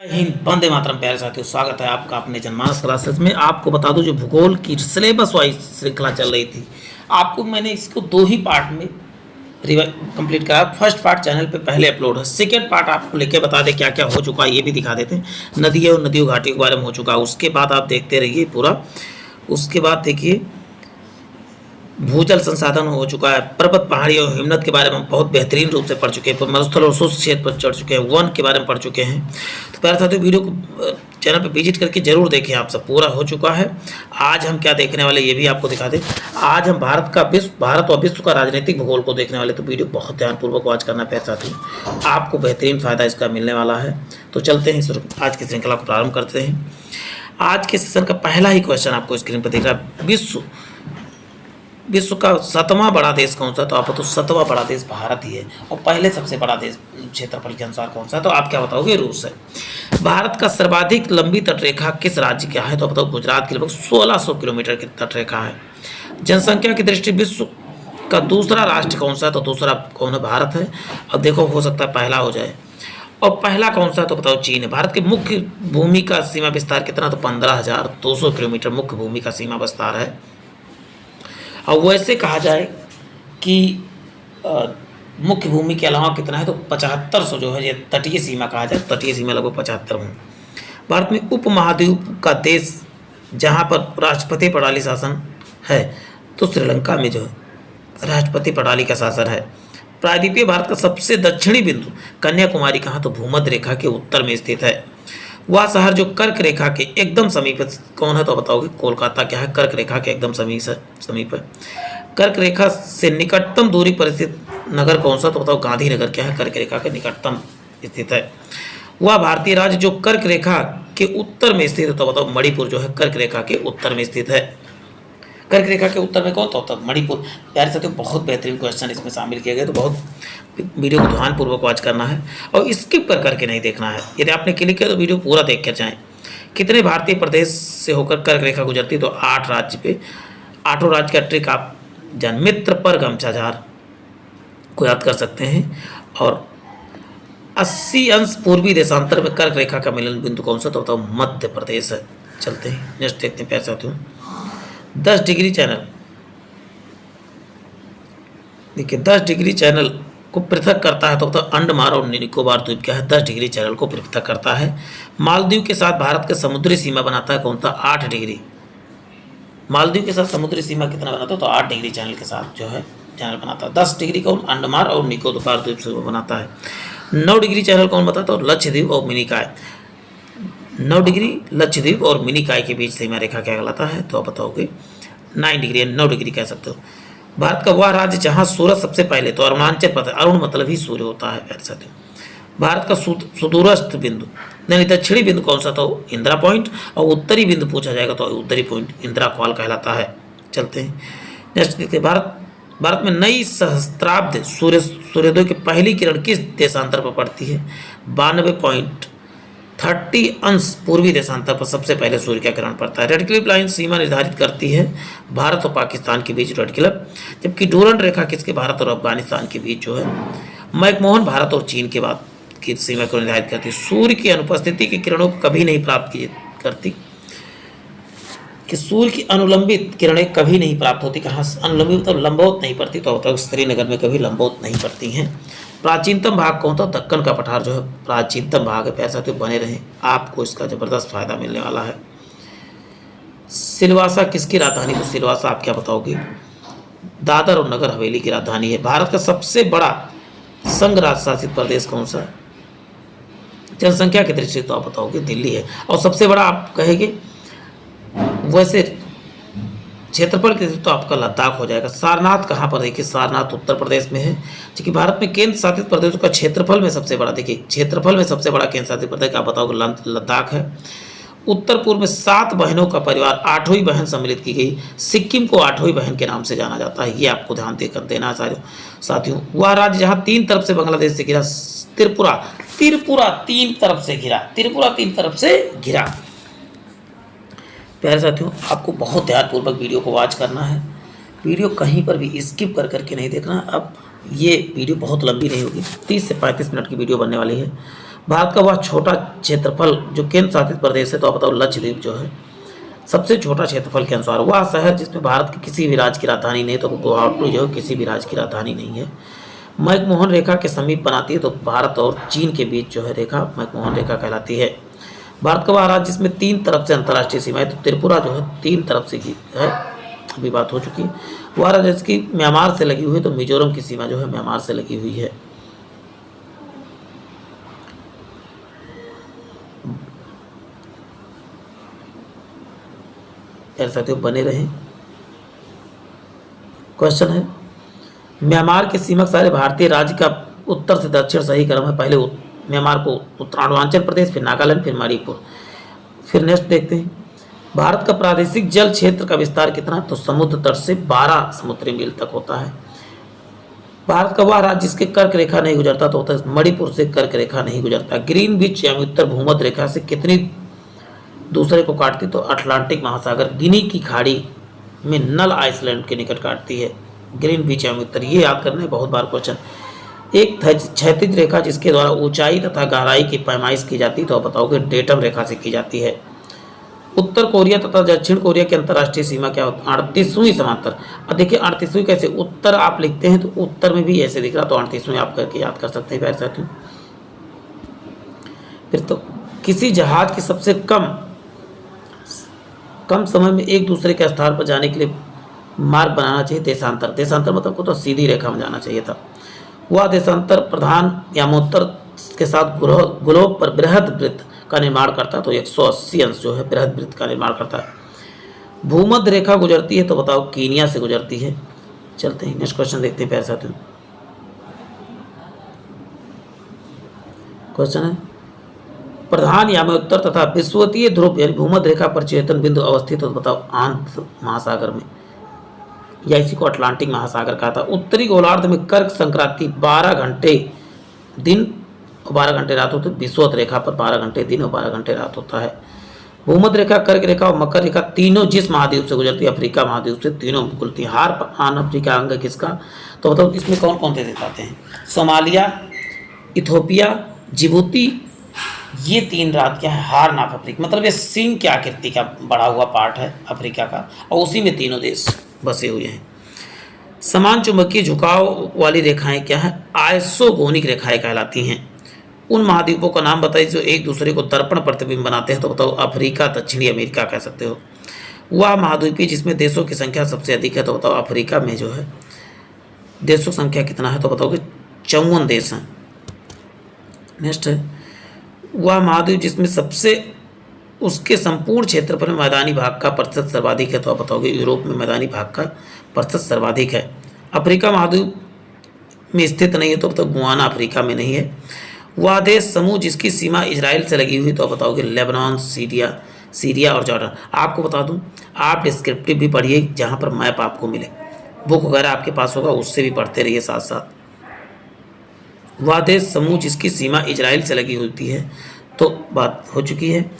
हिंद, वंदे मातरम। प्यारे साथियों, स्वागत है आपका अपने जनमानस क्लासेस में। आपको बता दूं, जो भूगोल की सिलेबस वाइज श्रृंखला चल रही थी, आपको मैंने इसको दो ही पार्ट में कंप्लीट करा। फर्स्ट पार्ट चैनल पे पहले अपलोड है, सेकेंड पार्ट आपको लेके बता दे क्या क्या हो चुका है, ये भी दिखा देते हैं। नदियों घाटियों के बारे में हो चुका है, उसके बाद आप देखते रहिए पूरा। उसके बाद देखिए भूजल संसाधन हो चुका है, पर्वत पहाड़ी और हिमनद के बारे में बहुत बेहतरीन रूप से पढ़ चुके हैं, मरुस्थल और शुष्क क्षेत्र पर चढ़ चुके हैं, वन के बारे में पढ़ चुके हैं। तो प्यारे साथियों, वीडियो को चैनल पर विजिट करके जरूर देखें, आप सब पूरा हो चुका है। आज हम क्या देखने वाले ये भी आपको दिखा दें। आज हम भारत और विश्व का राजनीतिक भूगोल को देखने वाले, तो वीडियो बहुत ध्यानपूर्वक वॉच करना प्यारे साथियों, आपको बेहतरीन फायदा इसका मिलने वाला है। तो चलते हैं आज की श्रृंखला को प्रारंभ करते हैं। आज के सेशन का पहला ही क्वेश्चन आपको स्क्रीन पर दिख रहा है। विश्व का 7वां बड़ा देश कौन सा? तो आप तो 7वां बड़ा देश भारत ही है। और पहले सबसे बड़ा देश क्षेत्रफल के अनुसार कौन सा है? तो आप क्या बताओगे? रूस है। भारत का सर्वाधिक लंबी तटरेखा किस राज्य का है? तो बताओ गुजरात की लगभग 1600 किलोमीटर की तटरेखा है। जनसंख्या की दृष्टि विश्व का दूसरा राष्ट्र कौन सा है? तो दूसरा कौन है? भारत है। अब देखो, हो सकता है पहला हो जाए। और पहला कौन सा है? तो बताओ चीन है। भारत की मुख्य भूमि का सीमा विस्तार कितना? तो 15,200 किलोमीटर मुख्य भूमि का सीमा विस्तार है। अब वैसे कहा जाए कि मुख्य भूमि के अलावा कितना है? तो 7500 जो है, ये तटीय सीमा कहा जाए, तटीय सीमा लगभग 75 हूँ। भारत में उपमहाद्वीप का देश जहाँ पर राष्ट्रपति प्रणाली शासन है, तो श्रीलंका में जो है राष्ट्रपति प्रणाली का शासन है। प्रायद्वीपीय भारत का सबसे दक्षिणी बिंदु कन्याकुमारी कहाँ? तो भूमध्य रेखा के उत्तर में स्थित है। वह शहर जो कर्क रेखा के एकदम समीप कौन है? तो बताओगे कोलकाता क्या है? कर्क रेखा के एकदम समीप है। कर्क रेखा से निकटतम दूरी पर स्थित नगर कौन सा? तो बताओ गांधीनगर क्या है? कर्क रेखा के निकटतम स्थित है। वह भारतीय राज्य जो कर्क रेखा के उत्तर में स्थित है, तो बताओ मणिपुर जो है कर्क रेखा के उत्तर में स्थित है। कर्क रेखा के उत्तर में कौन? तो होता है मणिपुर। प्यारे साथियों, बहुत बेहतरीन क्वेश्चन इसमें शामिल किए गए, तो बहुत वीडियो को ध्यानपूर्वक वॉच करना है और स्किप करके नहीं देखना है। यदि आपने क्लिक किया तो वीडियो पूरा देख कर जाएं। कितने भारतीय प्रदेश से होकर कर्क रेखा गुजरती? तो 8 राज्य पे। 8 राज्य का ट्रिक आप मित्र पर गमछाझार को याद कर सकते हैं। और 80 अंश पूर्वी देशांतर में कर्क रेखा का मिलन बिंदु कौन सा? तो बताओ मध्य प्रदेश है। चलते हैं नेक्स्ट देखते हैं प्यारे साथियों। 10 डिग्री चैनल, देखिए 10 डिग्री चैनल को पृथक करता है, तो अंडमान और निकोबार द्वीप क्या है? 10 डिग्री चैनल को पृथक करता है। मालदीव के साथ भारत के समुद्री सीमा बनाता है कौन सा? 8 डिग्री। मालदीव के साथ समुद्री सीमा कितना बनाता है? तो 8 डिग्री चैनल के साथ जो है चैनल बनाता है। 10 डिग्री कौन? अंडमान और निकोबार द्वीप से बनाता है। 9 डिग्री चैनल कौन बताता है? तो लक्षद्वीप और मिनिकॉय। 9 डिग्री लक्षद्वीप और मिनिकॉय के बीच सीमा रेखा क्या कहलाता है? तो आप बताओगे 9 डिग्री, 9 डिग्री कह सकते हो। भारत का वह राज्य जहां सूरज सबसे पहले, तो अरुणाचल प्रदेश। अरुण मतलब ही सूर्य होता है प्यारे साथियों। भारत का सुदूरस्थ बिंदु यानी दक्षिणी बिंदु कौन सा? तो इंदिरा पॉइंट। और उत्तरी बिंदु पूछा जाएगा तो उत्तरी पॉइंट इंदिरा कॉल कहलाता है। चलते हैं नेक्स्ट देखते हैं। भारत में नई सहस्त्राब्द सूर्योदय की पहली किरण किस देशांतर पर पड़ती है? 92.30 अंश पूर्वी देशांतर पर सबसे पहले सूर्य का किरण पड़ता है। रेड क्लिफ लाइन सीमा निर्धारित करती है भारत और पाकिस्तान के बीच, रेड क्लिफ। जबकि डूरंड रेखा किसके? भारत और अफगानिस्तान के बीच जो है। मैकमोहन भारत और चीन के बाद की सीमा को निर्धारित करती है। सूर्य की अनुपस्थिति की किरणों को कभी नहीं प्राप्त करती, कि सूर्य की अनुलंबित किरणें कभी नहीं प्राप्त होती। कहाँ अनुलंबित? मतलब लंबवत नहीं पड़ती। तो होता है श्रीनगर में कभी लंबवत नहीं पड़ती हैं। प्राचीनतम भाग कौन था? दक्कन का पठार जो है प्राचीनतम भाग है। प्यारे साथियों, बने रहें, आपको इसका जबरदस्त फायदा मिलने वाला है। सिलवासा किसकी राजधानी? तो सिलवासा आप क्या बताओगे? दादर और नगर हवेली की राजधानी है। भारत का सबसे बड़ा संघ राज शासित प्रदेश कौन सा है? जनसंख्या की दृष्टि तो आप बताओगे दिल्ली है। और सबसे बड़ा आप कहेंगे वैसे क्षेत्रफल के तो आपका लद्दाख हो जाएगा। सारनाथ कहाँ पर? देखिए सारनाथ उत्तर प्रदेश में है। क्योंकि भारत में केंद्र शासित प्रदेशों का क्षेत्रफल में सबसे बड़ा, देखिए क्षेत्रफल में सबसे बड़ा केंद्र शासित प्रदेश आप बताओगे लद्दाख है। उत्तर पूर्व में 7 बहनों का परिवार 8वीं बहन सम्मिलित की गई। सिक्किम को 8वीं बहन के नाम से जाना जाता है। ये आपको ध्यान देकर देना है साथियों। वह राज्य जहाँ 3 तरफ से बांग्लादेश से घिरा, त्रिपुरा। त्रिपुरा 3 तरफ से घिरा, त्रिपुरा 3 तरफ से घिरा। प्यारे साथियों, आपको बहुत ध्यानपूर्वक वीडियो को वॉच करना है। वीडियो कहीं पर भी स्किप करके नहीं देखना। अब ये वीडियो बहुत लंबी नहीं होगी, 30 से 35 मिनट की वीडियो बनने वाली है। भारत का वह छोटा क्षेत्रफल जो केंद्र शासित प्रदेश है, तो आप बताओ लक्षद्वीप जो है सबसे छोटा क्षेत्रफल के अनुसार वह शहर जिसमें भारत के किसी भी राज्य की राजधानी नहीं, तो गुवाहाटी जो है किसी भी राज्य की राजधानी नहीं है। मैकमोहन रेखा के समीप बनाती है, तो भारत और चीन के बीच जो है रेखा मैकमोहन रेखा कहलाती है। भारत का वह राज्य जिसमें 3 तरफ से अंतर्राष्ट्रीय सीमा है, तो त्रिपुरा जो है 3 तरफ से की है, अभी बात हो चुकी है। वह राज्य जिसकी म्यांमार से लगी हुई है, तो मिजोरम की सीमा जो है म्यांमार से लगी हुई है। यार साथियों बने रहें। क्वेश्चन है, म्यांमार की सीमा सारे भारतीय राज्य का उत्तर से दक्षिण सही क्रम है। पहले म्यांमार को उत्तरांचल प्रदेश, फिर नागालैंड, फिर मणिपुर। फिर नेक्स्ट देखते हैं, भारत का प्रादेशिक जल क्षेत्र का विस्तार कितना, तो समुद्र तट से 12 समुद्री मील तक होता है। भारत का वह राज्य जिसके कर्क रेखा नहीं गुजरता, तो होता है मणिपुर से कर्क रेखा नहीं गुजरता। ग्रीन बीच यानी उत्तर भूमध्य रेखा से कितनी दूसरे को काटती, तो अटलांटिक महासागर गिनी की खाड़ी में नल आइसलैंड के निकट काटती है। ग्रीन बीच यानी उत्तर, ये याद करना है, बहुत बार क्वेश्चन। एक क्षैतिज रेखा जिसके द्वारा ऊंचाई तथा गहराई की पैमाइश की जाती है, तो आप बताओगे डेटम रेखा से की जाती है। उत्तर कोरिया तथा दक्षिण कोरिया की अंतर्राष्ट्रीय सीमा क्या होती है, 38वीं समांतर। अब देखिए 38वीं कैसे, उत्तर आप लिखते हैं तो उत्तर में भी ऐसे दिख रहा, तो 38वीं आप करके याद कर सकते हैं प्यारे साथियों। फिर तो किसी जहाज की सबसे कम समय में एक दूसरे के स्थान पर जाने के लिए मार्ग बनाना चाहिए, देशांतर। देशांतर मतलब को तो सीधी रेखा में जाना चाहिए था। वह देशांतर प्रधान यामोत्तर के साथ ग्लोब पर बृहद वृत्त का निर्माण करता है, तो 180 अंश जो है बृहद वृत्त का निर्माण करता है। भूमध्य रेखा गुजरती है, तो बताओ कीनिया से गुजरती है। चलते हैं नेक्स्ट क्वेश्चन देखते हैं प्यारे साथियों। क्वेश्चन है, प्रधान यामोत्तर तथा विषुवतीय ध्रुव यानी भूमध्य रेखा पर चेतन बिंदु अवस्थित, तो बताओ आंत महासागर में, या इसी को अटलांटिक महासागर कहा था। उत्तरी गोलार्ध में कर्क संक्रांति 12 घंटे दिन और 12 घंटे रात होते, विषुवत रेखा पर 12 घंटे दिन और 12 घंटे रात होता है। भूमध्य रेखा, कर्क रेखा और मकर रेखा तीनों जिस महाद्वीप से गुजरती है, अफ्रीका महाद्वीप से, तीनों गुजरती है। हार पान अफ्रीका अंग किसका, तो बताओ इसमें कौन कौन से देश आते हैं, सोमालिया, इथोपिया, जिबूती, ये 3 राज्य क्या है, हार्न ऑफ अफ्रीका, मतलब ये सिंह की आकृति का बड़ा हुआ पार्ट है अफ्रीका का, और उसी में तीनों देश बसे हुए हैं। समान चुंबकीय झुकाव वाली रेखाएं क्या है, आइसोगोनिक रेखाएं कहलाती हैं। उन महाद्वीपों का नाम बताइए जो एक दूसरे को दर्पण प्रतिबिंब बनाते हैं, तो बताओ अफ्रीका, दक्षिणी अमेरिका कह सकते हो। वह महाद्वीपी जिसमें देशों की संख्या सबसे अधिक है, तो बताओ अफ्रीका में जो है देशों की संख्या कितना है, तो बताओगे 54 देश हैं। नेक्स्ट है, वह महाद्वीप जिसमें सबसे उसके संपूर्ण क्षेत्रफल में मैदानी भाग का प्रतिशत सर्वाधिक है, तो आप बताओगे यूरोप में मैदानी भाग का प्रतिशत सर्वाधिक है। अफ्रीका महाद्वीप में स्थित नहीं है, तो बताओ गुआना अफ्रीका में नहीं है। वह देश समूह जिसकी सीमा इजराइल से लगी हुई, तो आप बताओगे लेबनान, सीरिया और जॉर्डन। आपको बता दूं, आप डिस्क्रिप्टिव भी पढ़िए जहाँ पर मैप आपको मिले, बुक वगैरह आपके पास होगा उससे भी पढ़ते रहिए साथ साथ। वह देश समूह जिसकी सीमा इजराइल से लगी होती है, तो बात हो चुकी है।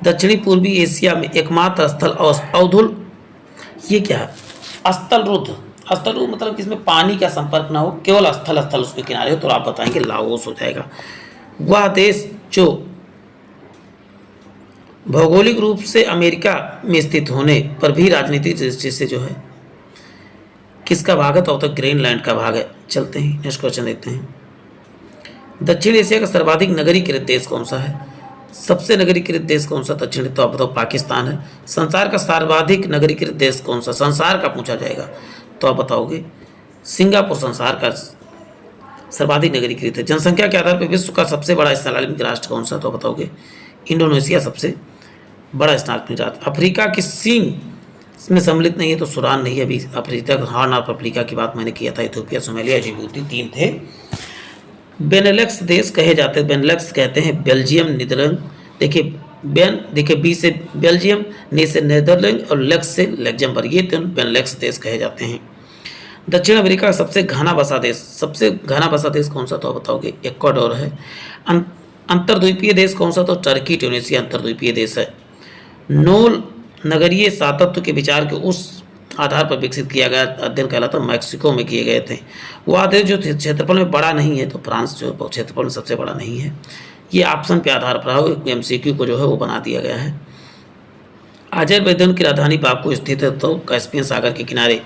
दक्षिणी पूर्वी एशिया में एकमात्र स्थल अवधुल, ये क्या है, स्थलरुद्ध मतलब किसमें पानी का संपर्क ना हो, केवल स्थल उसके किनारे हो, तो आप बताएंगे लाओस हो जाएगा। वह देश जो भौगोलिक रूप से अमेरिका में स्थित होने पर भी राजनीतिक दृष्टि से जो है किसका भाग है, तो ग्रीनलैंड का भाग है। चलते हैं नेक्स्ट क्वेश्चन देखते हैं। दक्षिण एशिया का सर्वाधिक नगरीकृत देश कौन सा है, सबसे नगरीकृत देश कौन सा दक्षिण, तो आप बताओ पाकिस्तान है। संसार का सर्वाधिक नगरीकृत देश कौन सा, संसार का पूछा जाएगा, तो आप बताओगे सिंगापुर संसार का सर्वाधिक नगरीकृत है। जनसंख्या के आधार पर विश्व का सबसे बड़ा इस्लामिक राष्ट्र कौन सा, तो बताओगे इंडोनेशिया सबसे बड़ा इस्लामिक राष्ट्र। अफ्रीका की सिंह इसमें सम्मिलित नहीं है, तो सूडान नहीं है। अभी अफ्रीका हार्न ऑफ अफ्रीका की बात मैंने किया था, इथियोपिया, सोमालिया, जिबूती 3 थे। बेनेलक्स देश कहे जाते हैं, बेनेलक्स कहते हैं बेल्जियम, नीदरलैंड। देखिए बी से बेल्जियम, ने से नीदरलैंड और लक्स से लग्जमबर्ग, ये 3 बेनेलक्स देश कहे जाते हैं। दक्षिण अमेरिका का सबसे घना बसा देश कौन सा, तो बताओगे इक्वाडोर है। अंतर्द्वीपीय देश कौन सा, तो टर्की, ट्यूनीशिया अंतर्द्वीपीय देश है। नोल नगरीय सातत्व के विचार के उस आधार पर विकसित किया गया अध्ययन कहलाता मैक्सिको में किए गए थे। वह देश जो क्षेत्रफल में बड़ा नहीं है, तो फ्रांस जो क्षेत्रफल में सबसे बड़ा नहीं है। ये ऑप्शन पे आधार पर है, एमसीक्यू को जो है वो बना दिया गया है। अजरबैजान की राजधानी बाकू स्थित है तो कैस्पियन सागर के किनारे।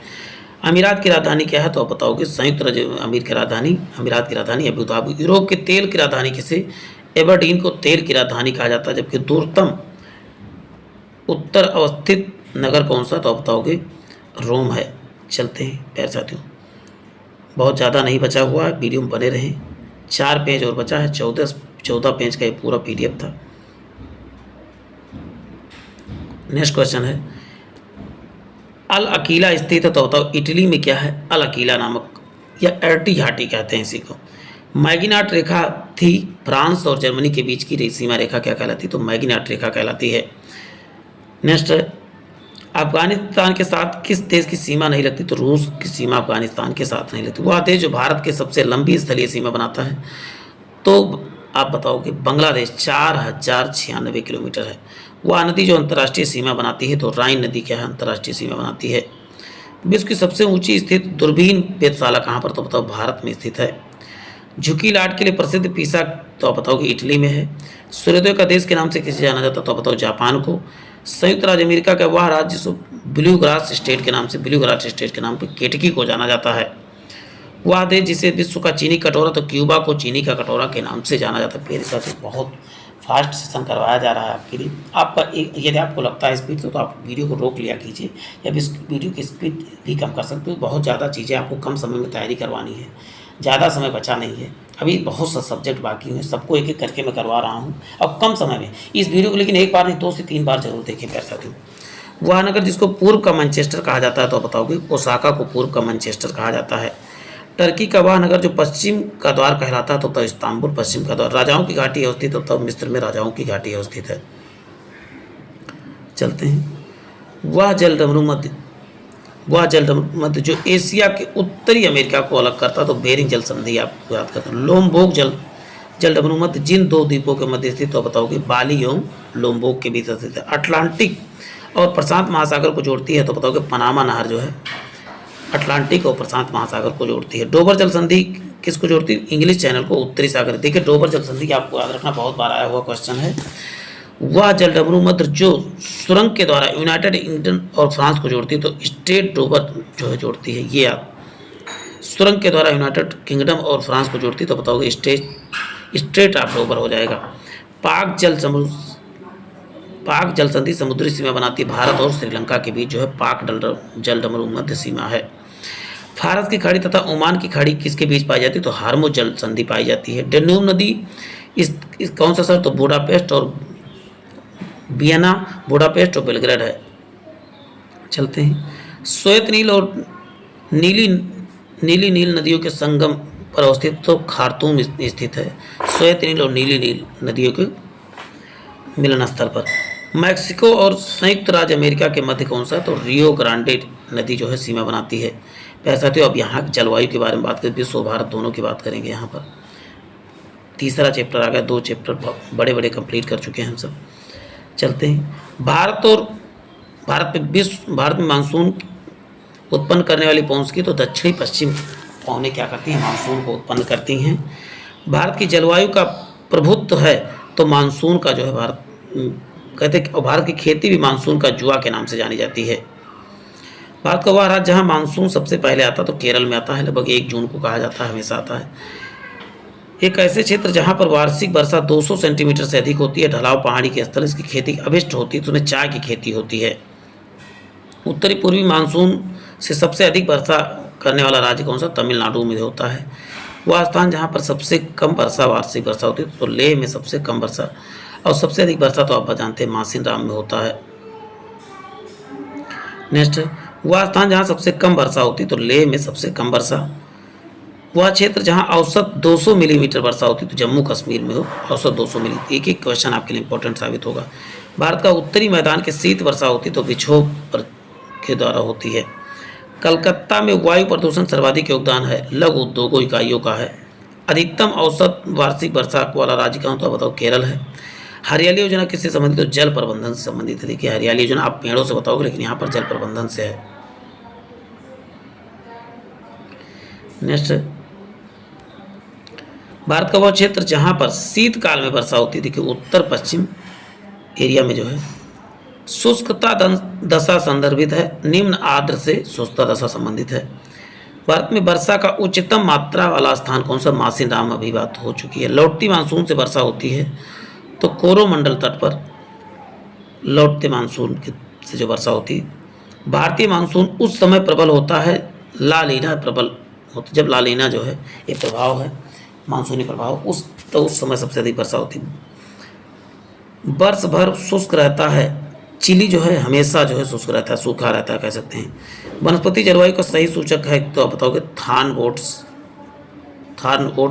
अमीरात की राजधानी क्या है तो आप बताओगे संयुक्त राज्य अमीरात की राजधानी अबू धाबी। यूरोप के तेल की राजधानी किसे? एबरडीन को तेल की राजधानी कहा जाता है। जबकि दूरतम उत्तर अवस्थित नगर कौन सा तो आप बताओगे रोम है। चलते हैं प्यारे साथियों, बहुत ज़्यादा नहीं बचा हुआ है, वीडियो में बने रहें। 4 पेज और बचा है, 14 पेज का ये पूरा पीडीएफ था। नेक्स्ट क्वेश्चन है, अल अकीला स्थित है तो बताओ इटली में क्या है? अल अकीला नामक या एर्टी घाटी कहते हैं इसी को। मैगिनाट रेखा थी फ्रांस और जर्मनी के बीच की सीमा रेखा क्या कहलाती? तो मैगिनाट रेखा कहलाती है। नेक्स्ट है, अफगानिस्तान के साथ किस देश की सीमा नहीं लगती? तो रूस की सीमा अफगानिस्तान के साथ नहीं लगती। वह देश जो भारत के सबसे लंबी स्थलीय सीमा बनाता है तो आप बताओगे बांग्लादेश 4096 किलोमीटर है। वह नदी जो अंतर्राष्ट्रीय सीमा बनाती है तो राइन नदी क्या है? अंतर्राष्ट्रीय सीमा बनाती है। विश्व की सबसे ऊंची स्थित दूरबीन वेधशाला कहाँ पर? तो बताओ भारत में स्थित है। झुकी लाट के लिए प्रसिद्ध पिसा तो आप बताओगे इटली में है। सूर्योदय का देश के नाम से किसे जाना जाता तो आप बताओ जापान को। संयुक्त राज्य अमेरिका का वह राज्य जिसको ब्लू ग्रास स्टेट के नाम पर केटकी को जाना जाता है। वह देश जिसे विश्व का चीनी कटोरा तो क्यूबा को चीनी का कटोरा के नाम से जाना जाता है। मेरे साथ बहुत फास्ट सेशन करवाया जा रहा है आपके लिए। आपका यदि आपको लगता है स्पीड तो आप वीडियो को रोक लिया कीजिए या इस वीडियो की स्पीड भी कम कर सकते हो। बहुत ज़्यादा चीज़ें आपको कम समय में तैयारी करवानी है, ज़्यादा समय बचा नहीं है, अभी बहुत सा सब्जेक्ट बाकी हैं, सबको एक एक करके मैं करवा रहा हूँ और कम समय में इस वीडियो को। लेकिन एक बार नहीं 2 से 3 बार जरूर देखें प्यारे साथियों। वह नगर जिसको पूर्व का मैनचेस्टर कहा जाता है तो बताओगे ओसाका को पूर्व का मैनचेस्टर कहा जाता है। टर्की का वह नगर जो पश्चिम का द्वार कहलाता है तो इस्तांबुल पश्चिम का द्वार। राजाओं की घाटी अवस्थित तो मिस्र में राजाओं की घाटी अवस्थित है। चलते हैं, वह जल मध्य जो एशिया के उत्तरी अमेरिका को अलग करता तो बेरिंग जल संधि आपको याद करते हैं। लोम्बोक जल मध्य जिन 2 द्वीपों के मध्य स्थित तो बताओगे बाली एवं लोम्बोक के बीच स्थित है। अटलांटिक और प्रशांत महासागर को जोड़ती है तो बताओगे पनामा नहर जो है अटलांटिक और प्रशांत महासागर को जोड़ती है। डोबर जल संधि किसको जोड़ती है? इंग्लिश चैनल को उत्तरी सागर। देखिए डोबर जल संधि आपको याद रखना, बहुत बार आया हुआ क्वेश्चन है। वह जल मध्य जो सुरंग के द्वारा यूनाइटेड इंग्लैंड और फ्रांस को जोड़ती है तो स्ट्रेट डोबर जो है जोड़ती है। ये आप सुरंग के द्वारा यूनाइटेड किंगडम और फ्रांस को जोड़ती है तो बताओगे स्ट्रेट ऑफ डोबर हो जाएगा। पाक जल संधि समुद्री सीमा बनाती है। भारत और श्रीलंका के बीच जो है पाक जल मध्य सीमा है। फारस की खाड़ी तथा ओमान की खाड़ी किसके बीच पाई जाती है? तो हार्मुज जल संधि पाई जाती है। डेन्यूब नदी इस कौन सा शहर? तो बुडापेस्ट और वियना, बुडापेस्ट और बेलग्रेड है। चलते हैं, श्वेत नील और नीली नील नदियों के संगम पर अवस्थित तो खार्तूम स्थित है। श्वेत नील और नीली नील नदियों के मिलन स्थल पर। मैक्सिको और संयुक्त राज्य अमेरिका के मध्य कौन सा? तो रियो ग्रांडे नदी जो है सीमा बनाती है। प्यारे साथियों, अब यहाँ की जलवायु के बारे में बात करें, विश्व भारत दोनों की बात करेंगे। यहाँ पर तीसरा चैप्टर आ गया, 2 चैप्टर बड़े बड़े कंप्लीट कर चुके हैं हम सब। चलते हैं, भारत में मानसून उत्पन्न करने वाली पहुँच की तो दक्षिणी पश्चिम पवनें क्या करती हैं? मानसून को उत्पन्न करती हैं। भारत की जलवायु का प्रभुत्व है तो मानसून का जो है भारत कहते हैं। और भारत की खेती भी मानसून का जुआ के नाम से जानी जाती है। भारत का वह राज्य जहाँ मानसून सबसे पहले आता तो केरल में आता है, लगभग 1 जून को कहा जाता है, हमेशा आता है। एक ऐसे क्षेत्र जहाँ पर वार्षिक वर्षा 200 सेंटीमीटर से अधिक होती है, ढलाव पहाड़ी के स्थल, इसकी खेती अभिष्ट होती है तो उसमें चाय की खेती होती है। उत्तरी पूर्वी मानसून से सबसे अधिक वर्षा करने वाला राज्य कौन सा? तमिलनाडु में होता है। वह स्थान जहाँ पर सबसे कम वर्षा वार्षिक वर्षा होती है तो लेह में सबसे कम वर्षा, और सबसे अधिक वर्षा तो आप जानते हैं मासिन राम में होता है। नेक्स्ट, वह स्थान जहाँ सबसे कम वर्षा होती तो लेह में सबसे कम वर्षा। वह क्षेत्र जहाँ औसत 200 मिलीमीटर वर्षा होती तो जम्मू कश्मीर में हो औसत 200 मिली। एक एक क्वेश्चन आपके लिए इंपॉर्टेंट साबित होगा। भारत का उत्तरी मैदान के शीत वर्षा होती तो विक्षोभ के द्वारा होती है। कलकत्ता में वायु प्रदूषण सर्वाधिक योगदान है लघु उद्योगों इकाइयों का है। अधिकतम औसत वार्षिक वर्षा वाला राज्य कौन? तो बताओ केरल है। हरियाली योजना किससे संबंधित? तो जल प्रबंधन से संबंधित है। देखिए हरियाली योजना आप पेड़ों से बताओगे, लेकिन यहाँ पर जल प्रबंधन से है। नेक्स्ट, भारत का वह क्षेत्र जहाँ पर शीतकाल में वर्षा होती है, देखिए उत्तर पश्चिम एरिया में जो है शुष्कता दशा संदर्भित है, निम्न आर्द्र से शुष्कता दशा संबंधित है। भारत में वर्षा का उच्चतम मात्रा वाला स्थान कौन सा? मासिनराम, अभी बात हो चुकी है। लौटती मानसून से वर्षा होती है तो कोरोमंडल तट पर लौटते मानसून से जो वर्षा होती है। भारतीय मानसून उस समय प्रबल होता है, ला लीना प्रबल होता, जब ला लीना जो है ये प्रभाव है, मानसूनी प्रभाव, उस समय सबसे अधिक वर्षा होती है। वर्ष भर शुष्क रहता है, चिली जो है हमेशा जो है शुष्क रहता है, सूखा रहता है कह सकते हैं। वनस्पति जलवायु का सही सूचक है तो आप बताओगे थार्नओट्स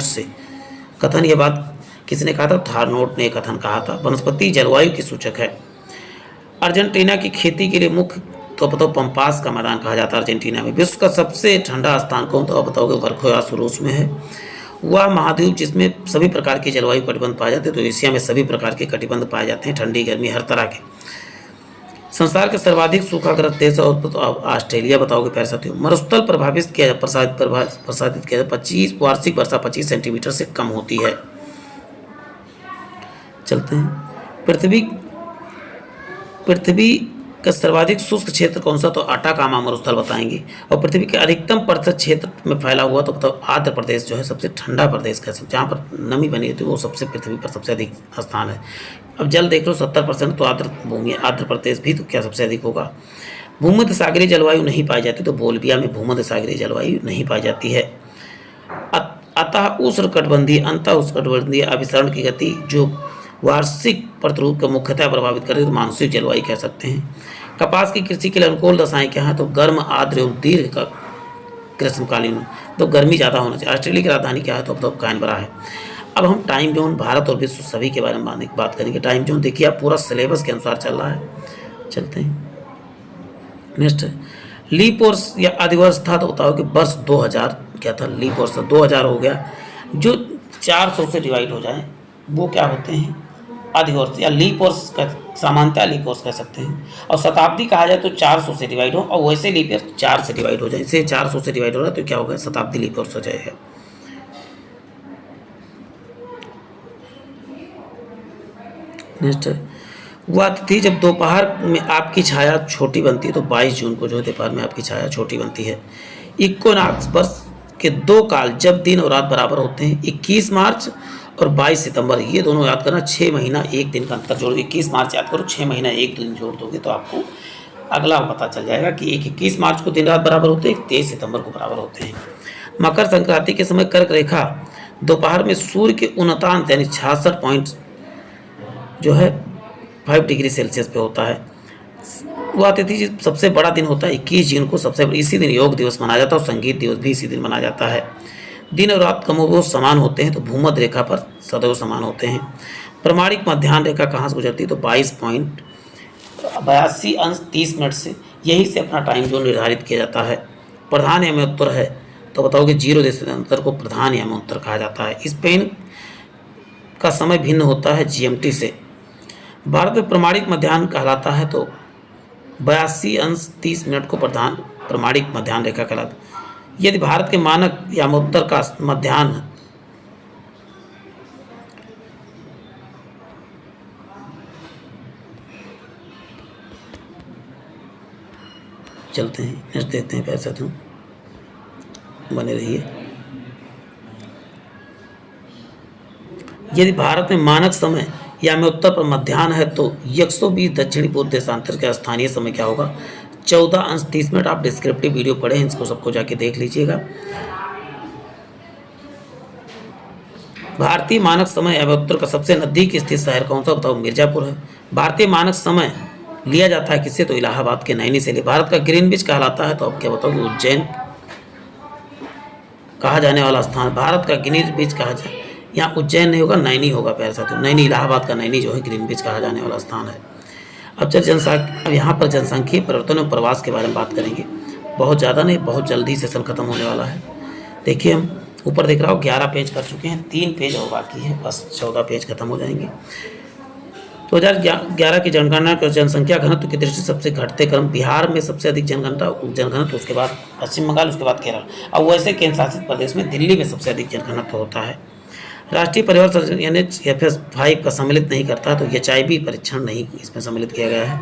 से कथन, ये बात किसने कहा था? थार्नओट ने कथन कहा था। वनस्पति जलवायु की सूचक है। अर्जेंटीना की खेती के लिए मुख्य तो बताओ पंपास का मैदान कहा जाता है अर्जेंटीना में। विश्व का सबसे ठंडा स्थान कौन? तो आप बताओगे वर्खोयास रूस में है। वह महाद्वीप जिसमें सभी प्रकार की जलवायु कटिबंध पाए जाते हैं, तो एशिया में सभी प्रकार के कटिबंध पाए जाते हैं, ठंडी गर्मी हर तरह के। संसार के सर्वाधिक सूखाग्रस्त देश और तो ऑस्ट्रेलिया बताओगे प्यारे साथियों। मरुस्थल प्रसारित किया 25 वार्षिक वर्षा 25 सेंटीमीटर से कम होती है। चलते हैं। पृथ्वी का सर्वाधिक शुष्क क्षेत्र कौन सा? तो अटाकामा मरुस्थल बताएंगे। और पृथ्वी के अधिकतम प्रतिशत क्षेत्र में फैला हुआ तो बताओ आंध्र प्रदेश जो है सबसे ठंडा प्रदेश का, जहाँ पर नमी बनी होती है वो सबसे पृथ्वी पर सबसे अधिक स्थान है। अब जल देख लो 70% तो आंध्र प्रदेश भी तो क्या सबसे अधिक होगा। भूमध्य सागरीय जलवायु नहीं पाई जाती, तो बोल्विया में भूमध्य सागरीय जलवायु नहीं पाई जाती है। अतः उष्णकटिबंधीय अंतः उष्णकटिबंधीय अभिसरण की गति जो वार्षिक प्रतिरूप को मुख्यतः प्रभावित करती है तो मानसून जलवायु कह सकते हैं। कपास की कृषि के लिए अनुकूल दशाएं क्या हैं? तो गर्म, आर्द्र एवं दीर्घ का ग्रीष्मकालीन, तो गर्मी ज़्यादा होना चाहिए। ऑस्ट्रेलिया की राजधानी क्या है? तो कैनबरा है। अब हम टाइम जोन भारत और विश्व सभी के बारे में बात करेंगे। टाइम जोन देखिए आप पूरा सिलेबस के अनुसार चल रहा है। चलते हैं नेक्स्ट। लीप वर्ष या अधिवर्ष था तो बताओ कि वर्ष 2000 क्या था? लीप वर्ष 2000 हो गया। जो 400 से डिवाइड हो जाए वो क्या होते हैं? अधिवर्ष या लीप वर्ष का, सामान्यतः लीप वर्ष कह सकते हैं। और शताब्दी कहा जाए तो 400 से डिवाइड हो, और वैसे लीप ईयर 4 से डिवाइड हो जाए। इसे 400 से डिवाइड हो रहा है तो क्या होगा? शताब्दी लीप वर्ष हो जाएगा। नेक्स्ट है वह तिथि जब दोपहर में आपकी छाया छोटी बनती है, तो 22 जून को जो है दोपहर में आपकी छाया छोटी बनती है। इक्विनॉक्स वर्ष के 2 काल जब दिन और रात बराबर होते हैं, 21 मार्च और 22 सितंबर, ये दोनों याद करना। 6 महीना 1 दिन का अंतर जोड़, 21 मार्च याद करो, 6 महीना 1 दिन जोड़ दोगे तो आपको अगला पता चल जाएगा कि 21 मार्च को दिन रात बराबर होते हैं, 23 सितंबर को बराबर होते हैं। मकर संक्रांति के समय कर्क रेखा दोपहर में सूर्य के उन्नतांत यानी 66 पॉइंट जो है 5 डिग्री सेल्सियस पे होता है। वह तिथि सबसे बड़ा दिन होता है 21 जून को, सबसे इसी दिन योग दिवस मनाया जाता है और संगीत दिवस भी इसी दिन मनाया जाता है। दिन और रात कमोबेश समान होते हैं तो भूमध्य रेखा पर सदैव समान होते हैं। प्रमाणिक मध्याह्न रेखा कहाँ से गुजरती है? तो 22.82 अंश 30 मिनट से, यही से अपना टाइम जोन निर्धारित किया जाता है। प्रधान यमोत्तर है तो बताओ कि 0 देशांतर को प्रधान यमोत्तर कहा जाता है। स्पेन का समय भिन्न होता है GMT से। भारत में प्रमाणिक मध्याह्न कहलाता है तो 82 अंश 30 मिनट को प्रमाणिक मध्याह्न रेखा कहलाता है। यदि भारत के मानक यामोत्तर का मध्याह्न चलते हैं नेक्स्ट देखते हैं पैसा तुम बने रहिए। यदि भारत में मानक समय यामोत्तर पर मध्याह्न है तो 120 दक्षिणी पूर्व देशांतर का स्थानीय समय क्या होगा? 14 अंश 30 मिनट। आप डिस्क्रिप्टिव वीडियो पढ़ें, इसको सबको जाके देख लीजिएगा। भारतीय मानक समय यामोत्तर का सबसे नजदीक स्थित शहर कौन सा? बताओ मिर्जापुर है। भारतीय मानक समय लिया जाता है किससे? तो इलाहाबाद के नैनी से। भारत का ग्रीनविच कहलाता है तो अब क्या बताओगे? उज्जैन कहा जाने वाला स्थान भारत का ग्रीनविच कहा जाए, यहाँ उज्जैन नहीं होगा, नैनी होगा प्यारे साथियों। नैनी, इलाहाबाद का नैनी जो है ग्रीनविच कहा जाने वाला स्थान है। अब यहाँ पर जनसांख्यिकीय परिवर्तन और प्रवास के बारे में बात करेंगे। बहुत ज़्यादा नहीं, बहुत जल्दी सेशन खत्म होने वाला है। देखिए हम ऊपर देख रहा हूँ 11 पेज कर चुके हैं, 3 पेज और बाकी है, बस 14 पेज खत्म हो जाएंगे। 2011 की जनगणना का जनसंख्या घनत्व की दृष्टि से सबसे घटते क्रम बिहार में सबसे अधिक जनघनत्व, उसके बाद पश्चिम बंगाल, उसके बाद केरल। और वैसे केंद्र शासित प्रदेश में दिल्ली में सबसे अधिक जनघनत्व होता है। राष्ट्रीय परिवार सर्वेक्षण NHFS-5 का सम्मिलित नहीं करता, तो HIV परीक्षण नहीं इसमें सम्मिलित किया गया है।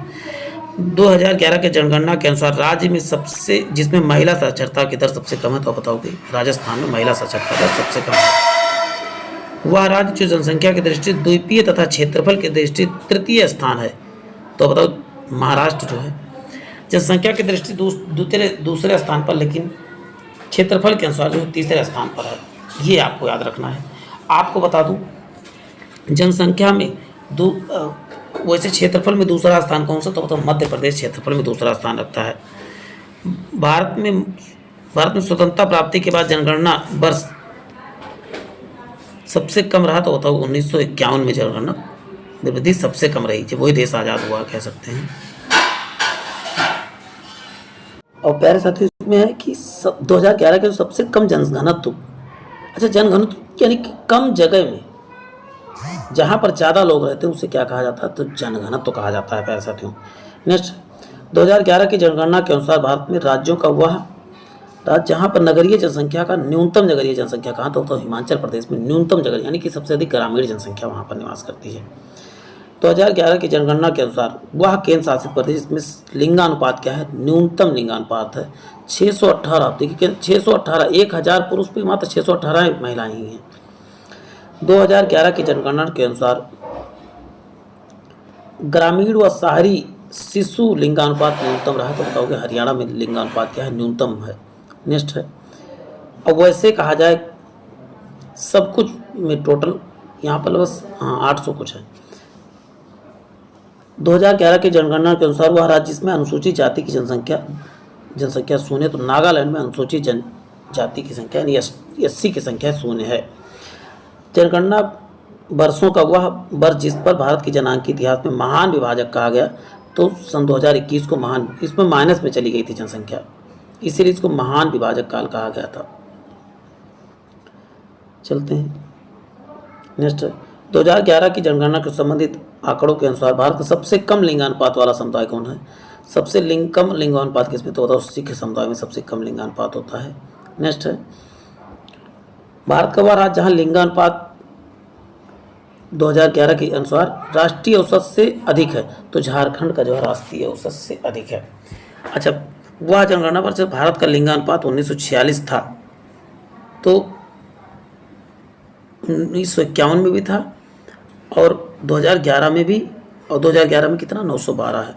2011 के जनगणना के अनुसार राज्य में सबसे जिसमें महिला साक्षरता की दर सबसे कम है, तो बताओगे राजस्थान में महिला साक्षरता दर सबसे कम है। वह राज्य जो जनसंख्या की दृष्टि द्वीपीय तथा क्षेत्रफल की दृष्टि तृतीय स्थान है, तो बताओ महाराष्ट्र जो है जनसंख्या की दृष्टि दूसरे स्थान पर, लेकिन क्षेत्रफल के अनुसार जो तीसरे स्थान पर है। ये आपको याद रखना है। आपको बता दूं जनसंख्या में वैसे क्षेत्रफल में दूसरा स्थान कौन सा, तो बताओ मध्य प्रदेश क्षेत्रफल में दूसरा स्थान रखता है। भारत में स्वतंत्रता प्राप्ति के बाद जनगणना वर्ष सबसे कम रहा, तो बताओ 1951 में जनगणना वृद्धि सबसे कम रही, जब वही देश आज़ाद हुआ कह सकते हैं। और प्यारे साथियों इसमें है कि 2011 के सबसे कम जनघनत्व, अच्छा जनघनत्व यानी कि कम जगह में जहाँ पर ज़्यादा लोग रहते हैं उसे क्या कहा जाता है, तो जनघनत्व कहा जाता है प्यारे साथियों। नेक्स्ट 2011 की जनगणना के अनुसार भारत में राज्यों का वह राज्य जहाँ पर नगरीय जनसंख्या का न्यूनतम नगरीय जनसंख्या कहाँ, तो हिमाचल प्रदेश में न्यूनतम जगह यानी कि सबसे अधिक ग्रामीण जनसंख्या वहाँ पर निवास करती है। 2011 की जनगणना के अनुसार वह केंद्र शासित प्रदेश में लिंगानुपात क्या है, न्यूनतम लिंगानुपात है 618। देखिए 618, 1000 पुरुष पे मात्र 618 महिलाएं ही हैं। 2011 की जनगणना के अनुसार ग्रामीण व शहरी शिशु लिंगानुपात न्यूनतम रहा, तो बताओगे हरियाणा में लिंगानुपात क्या है, न्यूनतम है। नेक्स्ट है, अब वैसे कहा जाए सब कुछ में टोटल यहाँ पर बस 800 कुछ है। 2011 की जनगणना के अनुसार वह राज्य जिसमें अनुसूचित जाति की जनसंख्या शून्य, तो नागालैंड में अनुसूचित जनजाति की संख्या यानी SC की संख्या शून्य है। जनगणना वर्षों का वह वर्ष जिस पर भारत की जनांक इतिहास में महान विभाजक कहा गया, तो सन 2021 को महान, इसमें माइनस में चली गई थी जनसंख्या, इसीलिए इसको महान विभाजक काल कहा गया था। चलते हैं नेक्स्ट 2011 की जनगणना के संबंधित आंकड़ों के अनुसार भारत का सबसे कम लिंगानुपात वाला समुदाय कौन है, सबसे कम लिंगानुपात किसमें, तो बताओ सिख समुदाय में सबसे कम लिंगानुपात होता है। नेक्स्ट है, भारत का वह राज्य जहाँ लिंगानुपात 2011 के अनुसार राष्ट्रीय औसत से अधिक है, तो झारखंड का जो है राष्ट्रीय औसत से अधिक है। अच्छा, वह जनगणना पर जब भारत का लिंगानुपात 1946 था, तो 1951 में भी था और 2011 में भी, और 2011 में कितना 912 है।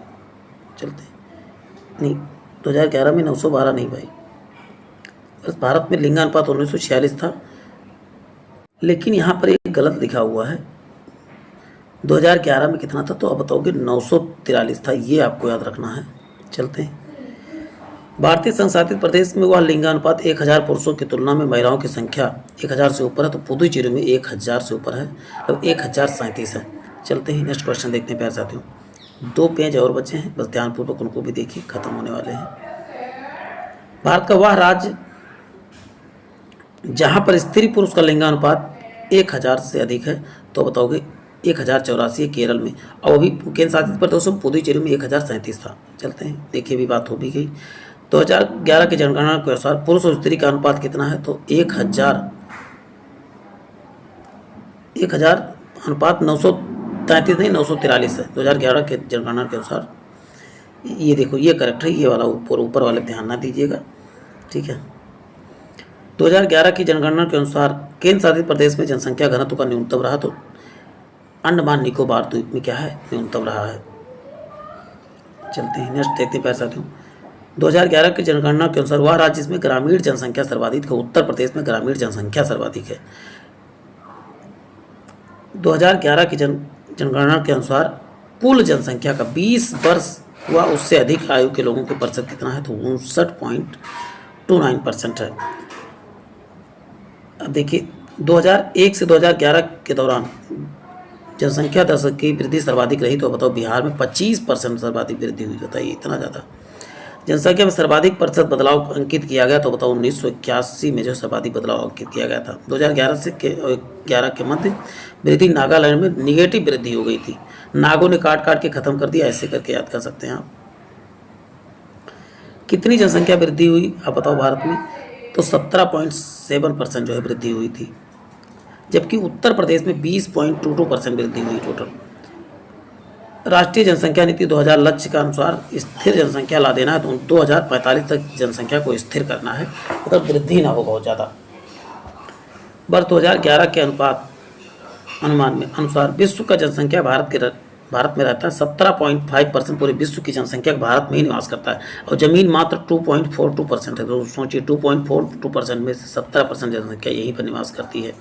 चलते नहीं 2011 में 912 नहीं भाई, बस भारत में लिंगानुपात 1946 था, लेकिन यहाँ पर एक गलत लिखा हुआ है 2011 में कितना था, तो अब बताओगे 943 था, ये आपको याद रखना है। चलते हैं, भारतीय संघ शासित प्रदेश में वह लिंगानुपात 1000 पुरुषों की तुलना में महिलाओं की संख्या 1000 से ऊपर है, तो पुदुचेरी में 1000 से ऊपर है, अब 1037 है। चलते हैं नेक्स्ट क्वेश्चन देखते हैं प्यारे साथियों, 2 पेज और बचे हैं, बस ध्यानपूर्वक उनको भी देखिए, खत्म होने वाले हैं। भारत का वह राज्य जहाँ पर स्त्री पुरुष का लिंगानुपात 1000 से अधिक है, तो बताओगे 1084 केरल में, और अभी केंद्र शासित प्रदेशों में पुदुचेरी में 1037 था। चलते हैं, देखिए भी बात हो भी गई। 2011 की जनगणना के अनुसार पुरुष और स्त्री का अनुपात कितना है, तो 1000 अनुपात 933 नहीं 943 है 2011 के जनगणना के अनुसार। ये देखो ये करेक्ट है, ये वाला ऊपर वाले ध्यान ना दीजिएगा, ठीक है। 2011 की जनगणना के अनुसार केंद्र शासित प्रदेश में जनसंख्या घनत्व का न्यूनतम रहा, तो अंडमान निकोबार द्वीप में क्या है, न्यूनतम रहा है। चलते हैं नेक्स्ट देखते हैं प्यारे साथियों, 2011 की जनगणना के अनुसार वह राज्य जिसमें ग्रामीण जनसंख्या सर्वाधिक है, उत्तर प्रदेश में ग्रामीण जनसंख्या सर्वाधिक है। 2011 की जनगणना के अनुसार कुल जनसंख्या का 20 वर्ष व उससे अधिक आयु के लोगों के प्रतिशत कितना है, तो 59.29% है। अब देखिए 2001 से 2011 के दौरान जनसंख्या दर की वृद्धि सर्वाधिक रही, तो बताओ बिहार में 25% सर्वाधिक वृद्धि हुई, बताइए इतना ज़्यादा। जनसंख्या में सर्वाधिक प्रतिशत बदलाव अंकित किया गया, तो बताओ 1981 में जो सर्वाधिक बदलाव अंकित किया गया था। 2011 से 11 के मध्य वृद्धि नागालैंड में निगेटिव वृद्धि हो गई थी, नागों ने काट काट के खत्म कर दिया, ऐसे करके याद कर सकते हैं आप। कितनी जनसंख्या वृद्धि हुई आप बताओ भारत में, तो 17.7% जो है वृद्धि हुई थी। जबकि उत्तर प्रदेश में 20.22% वृद्धि हुई टोटल। राष्ट्रीय जनसंख्या नीति 2000 लक्ष्य के अनुसार स्थिर जनसंख्या ला देना है, तो 2045 तक जनसंख्या को स्थिर करना है, मतलब वृद्धि ना हो बहुत ज़्यादा। वर्ष 2011 के अनुमान में अनुसार विश्व का जनसंख्या भारत में रहता है 17.5%। पूरे विश्व की जनसंख्या भारत में ही निवास करता है और जमीन मात्र 2.42% है। तो सोचिए 2.42% में से 17% जनसंख्या यहीं पर निवास करती है।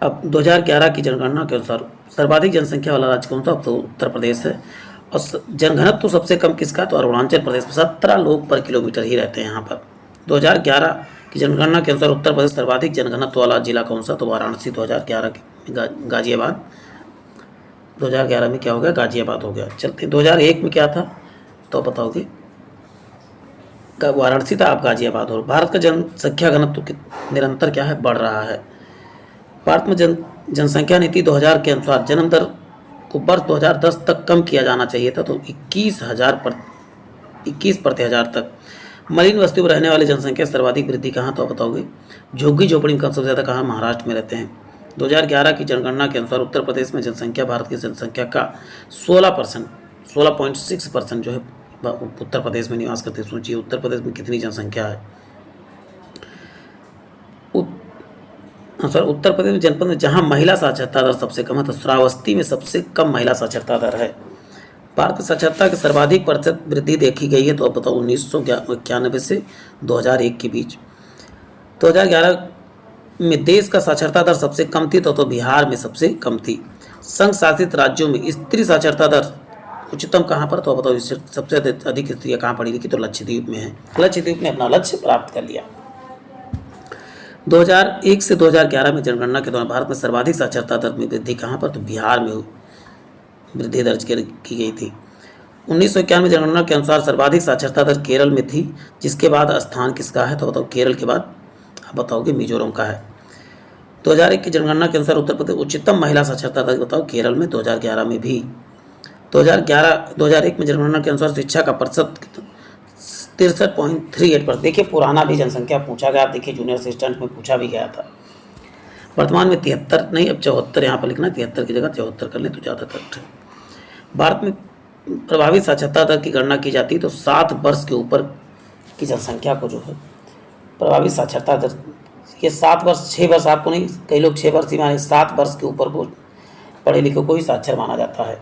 अब 2011 की जनगणना के अनुसार सर्वाधिक जनसंख्या वाला राज्य कौन सा? तो उत्तर प्रदेश है। और जनघनत्व तो सबसे कम किसका? तो अरुणाचल प्रदेश में 17 लोग पर किलोमीटर ही रहते हैं यहाँ पर। 2011 की जनगणना के अनुसार उत्तर प्रदेश सर्वाधिक जनघनत्व वाला जिला कौन सा? तो वाराणसी। 2011 गाजियाबाद। 2011 में क्या हो गया? गाजियाबाद हो गया। चलते 2001 में क्या था तो बताओगे? वाराणसी था, आप गाजियाबाद हो। भारत का जनसंख्या घनत्व निरंतर क्या है? बढ़ रहा है। भारत में जनसंख्या नीति 2000 के अनुसार जन्म दर को वर्ष 2010 तक कम किया जाना चाहिए था, तो 21 प्रति हजार तक। मलिन बस्तियों में रहने वाली जनसंख्या सर्वाधिक वृद्धि कहाँ? तो आप बताओगे? झुग्गी झोपड़ी में सबसे ज़्यादा कहाँ? महाराष्ट्र में रहते हैं। 2011 की जनगणना के अनुसार उत्तर प्रदेश में जनसंख्या भारत की जनसंख्या का 16.6% जो है उत्तर प्रदेश में निवास करते हैं। सोचिए उत्तर प्रदेश में कितनी जनसंख्या है। उत्तर प्रदेश में जनपद में जहां महिला साक्षरता दर सबसे कम है, तो श्रावस्ती में सबसे कम महिला साक्षरता दर है। भारत में साक्षरता के सर्वाधिक प्रतिशत वृद्धि देखी गई है, तो अब बताओ 1991 से 2001 के बीच। 2011 में देश का साक्षरता दर सबसे कम थी, तो बिहार में सबसे कम थी। संघ शासित राज्यों में स्त्री साक्षरता दर उच्चतम कहाँ पर? तो बताओ सबसे अधिक स्त्रियाँ कहाँ पढ़ी लिखी? तो लक्षद्वीप में है। लक्षद्वीप ने अपना लक्ष्य प्राप्त कर लिया। 2001 से 2011 में जनगणना के दौरान भारत में सर्वाधिक साक्षरता दर में वृद्धि कहाँ पर? तो बिहार में वृद्धि दर्ज की गई थी। 1991 में जनगणना के अनुसार सर्वाधिक साक्षरता दर केरल में थी, जिसके बाद स्थान किसका है? तो बताओ केरल के बाद आप बताओगे मिजोरम का है। 2001 की जनगणना के अनुसार उत्तर प्रदेश उच्चतम महिला साक्षरता दर बताओ केरल में 2011 में भी। 2001 में जनगणना के अनुसार शिक्षा का प्रतिशत 63.38%। देखिए पुराना भी जनसंख्या पूछा गया, देखिए जूनियर असिस्टेंट में पूछा भी गया था। वर्तमान में 73 नहीं, अब 74 यहाँ पर लिखना है, 73 की जगह 74 कर लें तो ज़्यादा करेक्ट है। भारत में प्रभावी साक्षरता दर की गणना की जाती है, तो 7 वर्ष के ऊपर की जनसंख्या को जो है प्रभावी साक्षरता दर, ये 7 वर्ष 6 वर्ष आपको नहीं, कई लोग 6 वर्ष ही माने, 7 वर्ष के ऊपर को पढ़े लिखे को ही साक्षर माना जाता है।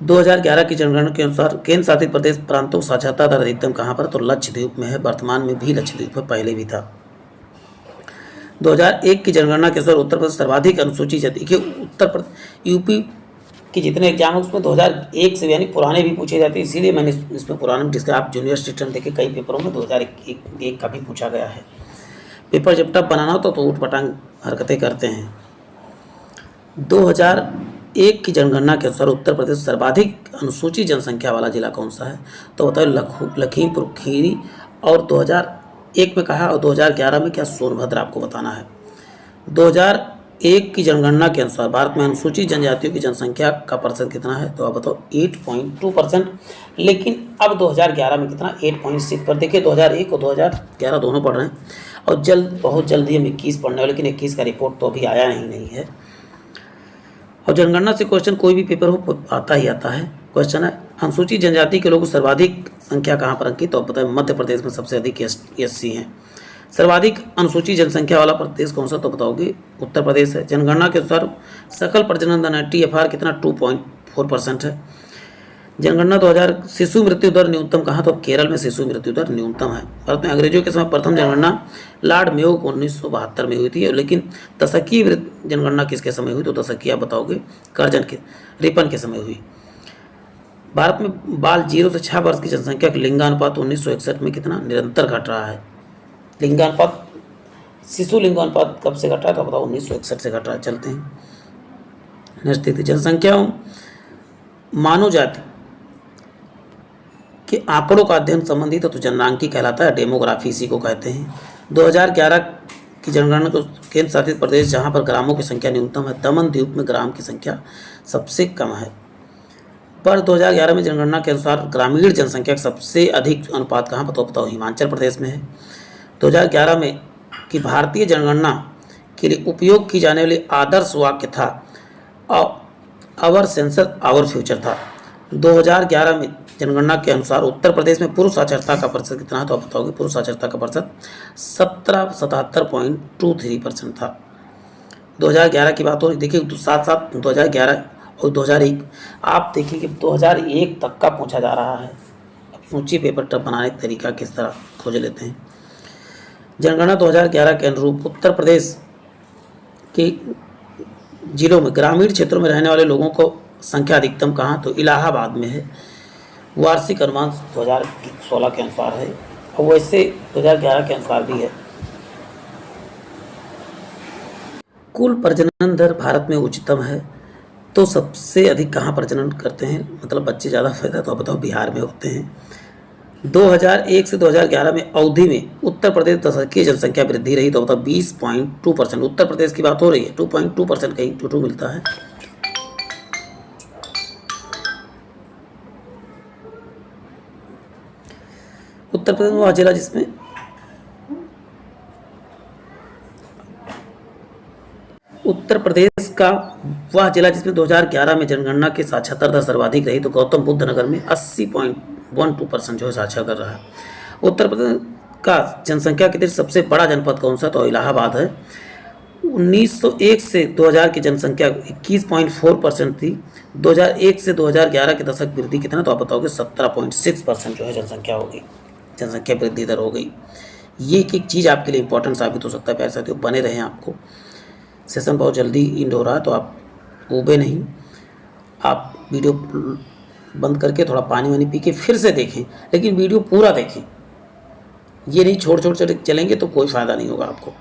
2011 की जनगणना के अनुसार केंद्र शासित प्रदेश प्रांतों साक्षरता दर अधिकतम कहाँ पर? तो लक्षद्वीप में है। वर्तमान में भी लक्षद्वीप में पहले भी था। 2001 की जनगणना के अनुसार उत्तर प्रदेश सर्वाधिक अनुसूचित जाति के उत्तर प्रदेश यूपी के जितने एग्जाम है उसमें 2001 से यानी पुराने भी पूछे जाते हैं, इसीलिए मैंने इसमें पुराने जिसका आप जूनियर असिस्टेंट देखे कई पेपरों में 2001 का भी पूछा गया है। पेपर जब टफ बनाना हो तो ऊट पटांग हरकतें करते हैं। 2001 की जनगणना के अनुसार उत्तर प्रदेश सर्वाधिक अनुसूचित जनसंख्या वाला जिला कौन सा है? तो बताओ लखीमपुर खीरी। और 2001 में कहा और 2011 में क्या? सोनभद्र आपको बताना है। 2001 की जनगणना के अनुसार भारत में अनुसूचित जनजातियों की जनसंख्या का प्रतिशत कितना है? तो आप बताओ 8.2%। लेकिन अब 2011 में कितना? 8.6 पर। देखिए 2001 और 2011 दोनों पढ़ रहे हैं और बहुत जल्दी हम 21 पढ़ने वाले, लेकिन 21 का रिपोर्ट तो अभी आया नहीं है। और जनगणना से क्वेश्चन कोई भी पेपर हो आता ही आता है। क्वेश्चन है अनुसूचित जनजाति के लोगों सर्वाधिक संख्या कहाँ पर अंकित? तो आप बताएं मध्य प्रदेश में सबसे अधिक एससी हैं। सर्वाधिक अनुसूचित जनसंख्या वाला प्रदेश कौन सा? तो बताओगे उत्तर प्रदेश है। जनगणना के अनुसार सकल प्रजनन दर TFR कितना? 2.4% है। जनगणना 2000 शिशु मृत्यु दर न्यूनतम कहाँ? तो केरल में शिशु मृत्यु दर न्यूनतम है। भारत में अंग्रेजों के समय प्रथम जनगणना लॉर्ड मेयो 1972 में हुई थी, लेकिन दशकीय जनगणना किसके समय हुई? तो दशकीय आप बताओगे कर्जन के रिपन के समय हुई। भारत में बाल 0 से 6 वर्ष की जनसंख्या का लिंगानुपात 1961 में कितना? निरंतर घट रहा है। लिंगानुपात शिशु लिंगानुपात कब से घट रहा है? तो बताओ 1961 से घट रहा है। चलते हैं नेक्स्ट देखते। जनसंख्या मानव जाति के आंकड़ों का अध्ययन संबंधित तो जननांकी कहलाता है, डेमोग्राफी इसी को कहते हैं। 2011 की जनगणना को केंद्र शासित प्रदेश जहां पर ग्रामों की संख्या न्यूनतम है, दमन द्वीप में ग्राम की संख्या सबसे कम है। पर 2011 में जनगणना के अनुसार ग्रामीण जनसंख्या का सबसे अधिक अनुपात कहाँ पर? तो बताओ हिमाचल प्रदेश में है। 2011 में कि भारतीय जनगणना के लिए उपयोग की जाने वाली आदर्श वाक्य था आवर सेंसर आवर फ्यूचर था। 2011 में जनगणना के अनुसार उत्तर प्रदेश में पुरुष साक्षरता का प्रतिशत कितना है तो आप बताओगे। पुरुष साक्षरता का प्रतिशत 77.23% था। 2011 की बात हो रही, देखिए साथ साथ 2011 और 2001 आप देखिए कि 2001 तक का पूछा जा रहा है। अब सोचिए पेपर टफ बनाने का तरीका किस तरह खोज लेते हैं। जनगणना 2011 के अनुरूप उत्तर प्रदेश के जिलों में ग्रामीण क्षेत्रों में रहने वाले लोगों को संख्या अधिकतम कहाँ तो इलाहाबाद में है। वार्षिक अनुमान 2016 के अनुसार है और वैसे 2011 के अनुसार भी है। कुल प्रजनन दर भारत में उच्चतम है तो सबसे अधिक कहाँ प्रजनन करते हैं, मतलब बच्चे ज़्यादा पैदा तो बताओ बिहार में होते हैं। 2001 से 2011 में अवधि में उत्तर प्रदेश दशकीय जनसंख्या वृद्धि रही तो बताओ 20.2%। उत्तर प्रदेश की बात हो रही है, 2.2% कहीं टू मिलता है। उत्तर प्रदेश में वह जिला जिसमें उत्तर प्रदेश का वह जिला जिसमें 2011 में जनगणना की साक्षरता दर सर्वाधिक रही तो गौतम बुद्ध नगर में 80.12% जो है साक्षर कर रहा है। उत्तर प्रदेश का जनसंख्या के दृष्टि सबसे बड़ा जनपद कौन सा तो इलाहाबाद है। 1901 से 2000 की जनसंख्या 21.4% थी। 2001 से 2011 के दशक वृद्धि कितना तो आप बताओगे 17.6% जो है जनसंख्या हो गई, जनसंख्या वृद्धि दर हो गई। ये एक चीज़ आपके लिए इंपॉर्टेंट साबित हो सकता है। प्यारे साथियों बने रहें, आपको सेशन बहुत जल्दी एंड हो रहा है तो आप ऊबे नहीं, आप वीडियो बंद करके थोड़ा पानी वानी पी के फिर से देखें, लेकिन वीडियो पूरा देखें। ये नहीं छोड़ चलेंगे तो कोई फ़ायदा नहीं होगा आपको।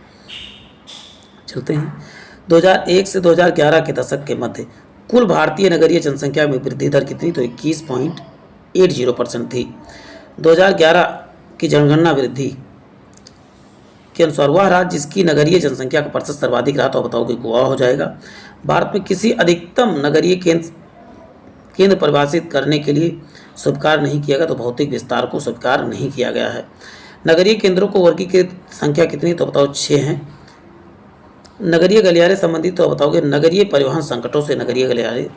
चलते हैं 2001 से 2011 के दशक के मध्य कुल भारतीय नगरीय जनसंख्या में वृद्धि दर कितनी तो 21.80% थी। 2011 की जनगणना वृद्धि के अनुसार वह राज्य जिसकी नगरीय जनसंख्या का प्रतिशत सर्वाधिक रहा तो बताओगे गोवा हो जाएगा। भारत में किसी अधिकतम नगरीय केंद्र परिभाषित करने के लिए स्वीकार नहीं किया गया तो भौतिक विस्तार को स्वीकार नहीं किया गया है। नगरीय केंद्रों को वर्गीकृत संख्या कितनी तो बताओ 6 हैं। नगरीय गलियारे संबंधित तो बताओगे नगरीय परिवहन संकटों से नगरीय गलियारे।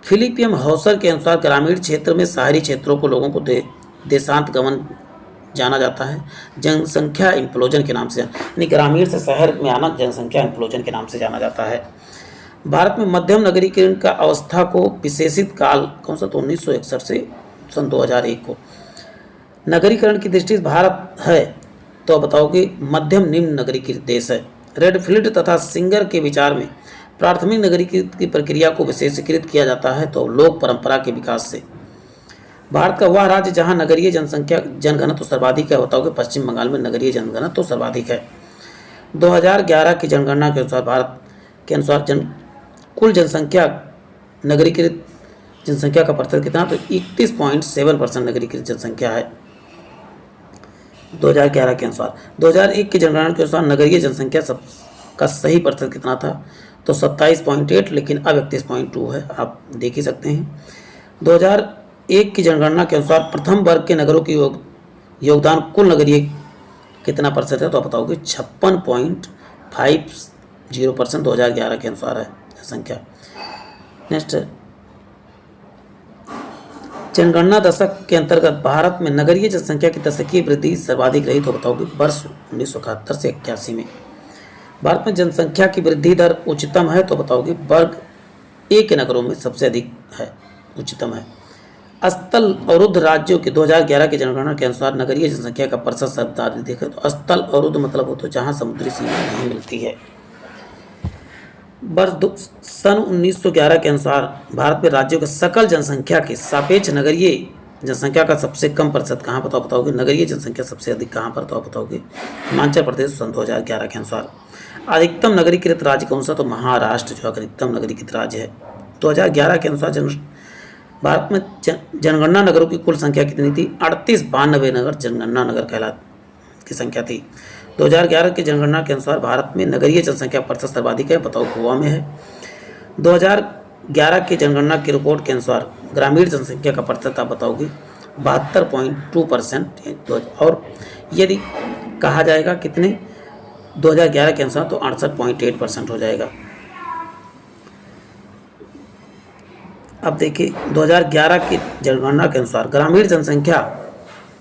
फिलिप एम हॉसर के अनुसार ग्रामीण क्षेत्र में शहरी क्षेत्रों को लोगों को देशांत गमन जाना जाता है जनसंख्या इम्प्लोजन के नाम से, यानी ग्रामीण से शहर में आना जनसंख्या इम्प्लोजन के नाम से जाना जाता है। भारत में मध्यम नगरीकरण का अवस्था को विशेषित काल कौन सा तो 1961 से सन 2001 को। नगरीकरण की दृष्टि से भारत है तो बताओगे मध्यम निम्न नगरीकृत देश है। रेडफील्ड तथा सिंगर के विचार में प्राथमिक नगरीकृत की प्रक्रिया को विशेषीकृत किया जाता है तो लोक परंपरा के विकास से। भारत का वह राज्य जहां नगरीय जनघनत्व सर्वाधिक है बताओगे पश्चिम बंगाल में नगरीय जनघनत्व सर्वाधिक है। 2011 की जनगणना के अनुसार भारत के अनुसार कुल जनसंख्या नगरीकृत जनसंख्या का प्रतिशत कितना तो 31.7% नगरीकृत जनसंख्या है 2011 के अनुसार। 2001 की जनगणना के अनुसार नगरीय जनसंख्या सब का सही प्रतिशत कितना था तो 27.8, लेकिन अब 31.2 है, आप देख ही सकते हैं। 2001 की जनगणना के अनुसार प्रथम वर्ग के नगरों की योगदान कुल नगरीय कितना प्रतिशत है तो आप बताओगे 56.50% 2011 के अनुसार है संख्या। नेक्स्ट जनगणना दशक के अंतर्गत भारत में नगरीय जनसंख्या की दशकीय वृद्धि सर्वाधिक रही तो बताओगे वर्ष 1971 से 81 में। भारत में जनसंख्या की वृद्धि दर उच्चतम है तो बताओगे वर्ग ए के नगरों में सबसे अधिक है, उच्चतम है। स्थल अवरुद्ध राज्यों के 2011 की जनगणना के अनुसार नगरीय जनसंख्या का प्रतिशत सर्वाधिक है तो स्थल अवरुद्ध मतलब हो तो जहां समुद्री सीमा नहीं मिलती है। वर्ष सन 1911 के अनुसार भारत में राज्यों के सकल जनसंख्या के सापेक्ष नगरीय जनसंख्या का सबसे कम प्रतिशत कहाँ पर तो बताओगे, नगरीय जनसंख्या सबसे अधिक कहाँ पर तो बताओगे हिमाचल प्रदेश सन 2011 के अनुसार। अधिकतम नगरीकृत राज्य कौन सा तो महाराष्ट्र जो अधिकतम नगरीकृत राज्य है। 2011 के अनुसार भारत में जनगणना नगरों की कुल संख्या कितनी थी 3892 नगर जनगणना नगर की संख्या थी। 2011 की जनगणना के अनुसार भारत में नगरीय जनसंख्या प्रतिशत सर्वाधिक है बताओ गोवा में है। 2011 की जनगणना की रिपोर्ट के अनुसार ग्रामीण जनसंख्या का प्रतिशत आप बताओगे 72.2%। और यदि कहा जाएगा कितने 2011 के अनुसार, तो 68.8% हो जाएगा। अब देखिए 2011 की जनगणना के अनुसार ग्रामीण जनसंख्या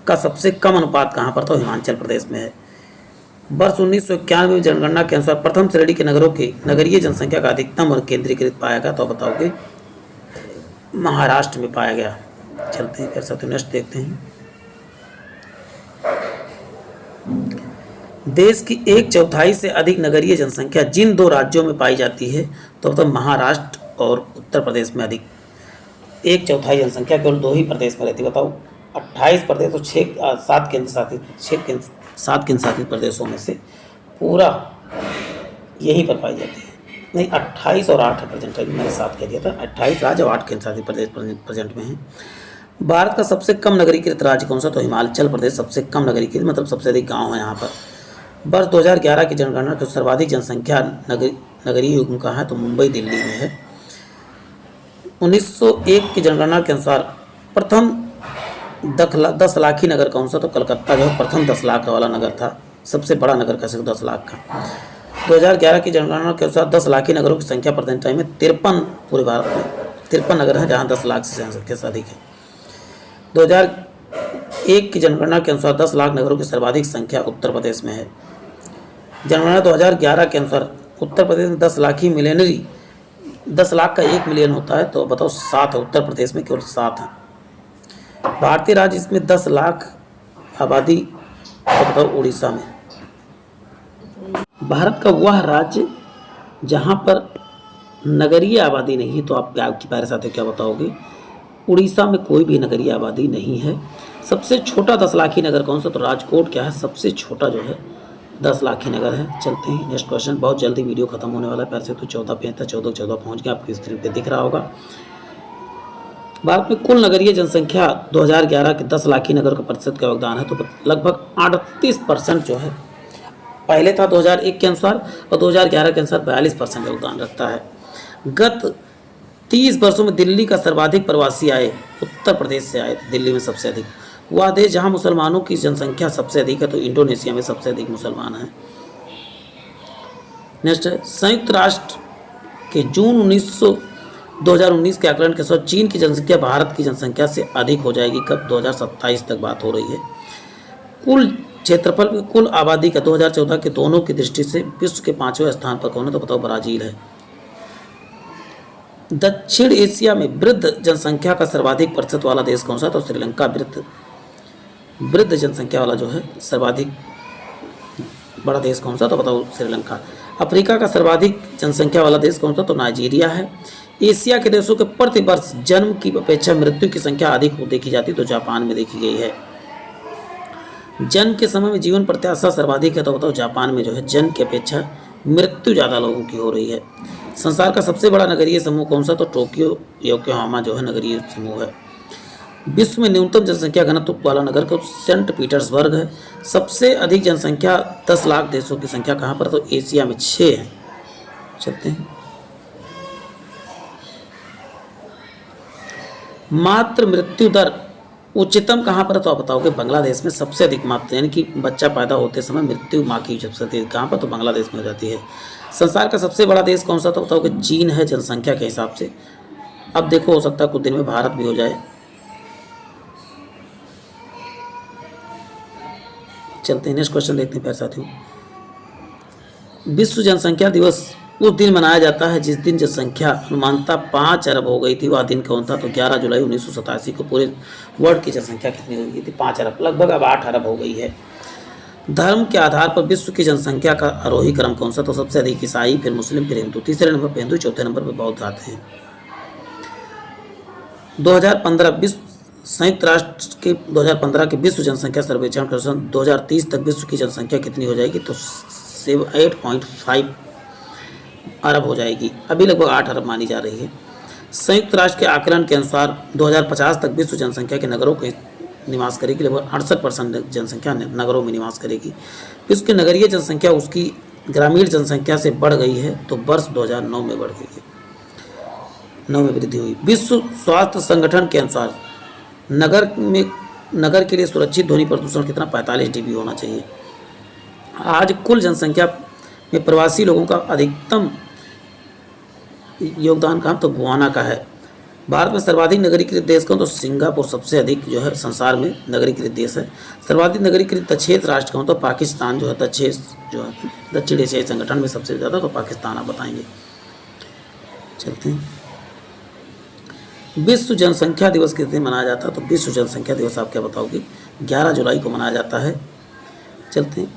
का सबसे कम अनुपात कहाँ पर, तो हिमाचल प्रदेश में है। वर्ष 1991 में जनगणना के अनुसार प्रथम श्रेणी के नगरों की नगरीय जनसंख्या का अधिकतम और केंद्रीकृत पाया गया, तो बताओगे महाराष्ट्र में पाया गया। चलते हैं फिर साथ नेक्स्ट देखते हैं। देश की 1/4 से अधिक नगरीय जनसंख्या जिन 2 राज्यों में पाई जाती है, तो मतलब महाराष्ट्र और उत्तर प्रदेश में अधिक। 1/4 जनसंख्या केवल 2 ही प्रदेश में रहती है, बताओ 28 प्रदेश और 7 केंद्र शासित प्रदेशों में से पूरा यहीं पर पाई जाती है। नहीं 28 और 8 प्रेजेंट है, मैंने 7 कह दिया था। 28 राज्य और 8 केंद्र शासित प्रदेश प्रेजेंट में हैं। भारत का सबसे कम नगरीकृत राज्य कौन सा, तो हिमाचल प्रदेश सबसे कम नगरीकृत, मतलब सबसे अधिक गाँव है यहाँ पर। वर्ष 2011 की जनगणना जो सर्वाधिक जनसंख्या नगरीय युग्म का है, तो मुंबई दिल्ली में है। 1901 की जनगणना के अनुसार प्रथम 10 लाखी नगर कौन सा, तो कलकत्ता जो प्रथम 10 लाख वाला नगर था, सबसे बड़ा नगर का, सिर्फ 10 लाख का। 2011 की जनगणना के अनुसार 10 लाखी नगरों की संख्या प्रेजेंट टाइम में 53 पूरे भारत में 53 नगर हैं जहाँ 10 लाख से जनसंख्या से अधिक है। 2001 की जनगणना के अनुसार 10 लाख नगरों की सर्वाधिक संख्या उत्तर प्रदेश में है। जनगणना 2011 के अनुसार उत्तर प्रदेश में 10 लाखी मिलियनरी, 10 लाख का 1 मिलियन होता है, तो बताओ 7 है उत्तर प्रदेश में, केवल 7 है। भारतीय राज्य इसमें 10 लाख आबादी, तो बताओ उड़ीसा में। भारत का वह राज्य जहाँ पर नगरीय आबादी नहीं है, तो आप क्या आपकी प्यारे साथियों क्या बताओगे, उड़ीसा में कोई भी नगरीय आबादी नहीं है। सबसे छोटा 10 लाखी नगर कौन सा, तो राजकोट क्या है, सबसे छोटा जो है 10 लाखी नगर है। चलते हैं नेक्स्ट क्वेश्चन, बहुत जल्दी वीडियो खत्म होने वाला है। प्यारे से तो 14 पे था, 14 पहुँच गया, आपकी स्क्रीन पे दिख रहा होगा। भारत में कुल नगरीय जनसंख्या 2011 के 10 लाखी नगर का प्रतिशत का योगदान है, तो लगभग 38% जो है, पहले था 2001 के अनुसार, और 2011 के अनुसार 42% योगदान रखता है। गत 30 वर्षों में दिल्ली का सर्वाधिक प्रवासी आए उत्तर प्रदेश से आए थे, दिल्ली में सबसे अधिक। वह देश जहां मुसलमानों की जनसंख्या सबसे अधिक है, तो इंडोनेशिया में सबसे अधिक मुसलमान हैं। नेक्स्ट है, संयुक्त राष्ट्र के जून 2019 के आकलन के अनुसार चीन की जनसंख्या भारत की जनसंख्या से अधिक हो जाएगी कब, 2027 तक बात हो रही है। कुल क्षेत्रफल में कुल आबादी का 2014 के दोनों की दृष्टि से विश्व के 5वें स्थान पर कौन है, तो बताओ ब्राजील है। दक्षिण एशिया में वृद्ध जनसंख्या का सर्वाधिक प्रतिशत वाला देश कौन सा, तो श्रीलंका वृद्ध जनसंख्या वाला जो है सर्वाधिक बड़ा देश कौन सा, तो बताओ श्रीलंका। अफ्रीका का सर्वाधिक जनसंख्या वाला देश कौन सा, तो नाइजीरिया है। एशिया के देशों के प्रति वर्ष जन्म की अपेक्षा मृत्यु की संख्या अधिक देखी जाती है, तो जापान में देखी गई है। जन्म के समय में जीवन प्रत्याशा सर्वाधिक है, तो बताओ जापान में जो है जन्म की अपेक्षा मृत्यु ज़्यादा लोगों की हो रही है। संसार का सबसे बड़ा नगरीय समूह कौन सा, तो टोक्यो योकोहामा जो है नगरीय समूह है। विश्व में न्यूनतम जनसंख्या घनत्व वाला नगर को सेंट पीटर्सबर्ग है। सबसे अधिक जनसंख्या 10 लाख देशों की संख्या कहाँ पर, तो एशिया में 6 है। चलते हैं, मातृ मृत्यु दर उच्चतम कहाँ पर, तो आप बताओगे बांग्लादेश में सबसे अधिक मातृ, यानी कि बच्चा पैदा होते समय मृत्यु माँ की सबसे अधिक कहाँ पर, तो बांग्लादेश में हो जाती है। संसार का सबसे बड़ा देश कौन सा, तो बताओगे चीन है जनसंख्या के हिसाब से। अब देखो हो सकता है कुछ दिन में भारत भी हो जाए। चलते हैं नेक्स्ट क्वेश्चन देखते हैं प्यारे साथियों। विश्व जनसंख्या दिवस उस दिन मनाया जाता है जिस दिन जनसंख्या अनुमानतः 5 अरब हो गई थी। वह दिन कौन था, तो 11 जुलाई 1987 को पूरे वर्ल्ड की जनसंख्या कितनी हो गई थी, 5 अरब, लगभग अब 8 अरब हो गई है। धर्म के आधार पर विश्व की जनसंख्या का आरोही क्रम कौन सा, तो सबसे अधिक ईसाई, फिर मुस्लिम, फिर हिंदू, तीसरे नंबर पर हिंदू, चौथे नंबर पर बौद्ध आते हैं। 2015 विश्व संयुक्त राष्ट्र के 2015 के विश्व जनसंख्या सर्वेक्षण के अनुसार 2030 तक विश्व की जनसंख्या कितनी हो जाएगी, तो 8.5 अरब हो जाएगी, अभी लगभग 8 अरब मानी जा रही है। संयुक्त राष्ट्र के आकलन के अनुसार 2050 तक विश्व जनसंख्या के नगरों के निवास करेगी, लगभग 68% जनसंख्या नगरों में निवास करेगी। विश्व की नगरीय जनसंख्या उसकी ग्रामीण जनसंख्या से बढ़ गई है, तो वर्ष 2009 में बढ़ गई है, 9 में वृद्धि हुई। विश्व स्वास्थ्य संगठन के अनुसार नगर के लिए सुरक्षित ध्वनि प्रदूषण कितना, 45 dB होना चाहिए। आज कुल जनसंख्या में प्रवासी लोगों का अधिकतम योगदान कहाँ, तो गुआना का है। भारत में सर्वाधिक नगरीकृत देश कौन, तो सिंगापुर सबसे अधिक जो है संसार में नगरीकृत देश है। सर्वाधिक नगरीकृत दक्षेण राष्ट्र कौन, तो पाकिस्तान जो है दक्षेण जो है दक्षिण एशियाई संगठन में सबसे ज़्यादा, तो पाकिस्तान आप बताएंगे। चलते हैं, विश्व जनसंख्या दिवस किस दिन मनाया जाता है, तो विश्व जनसंख्या दिवस आप क्या बताओगे, 11 जुलाई को मनाया जाता है। चलते हैं,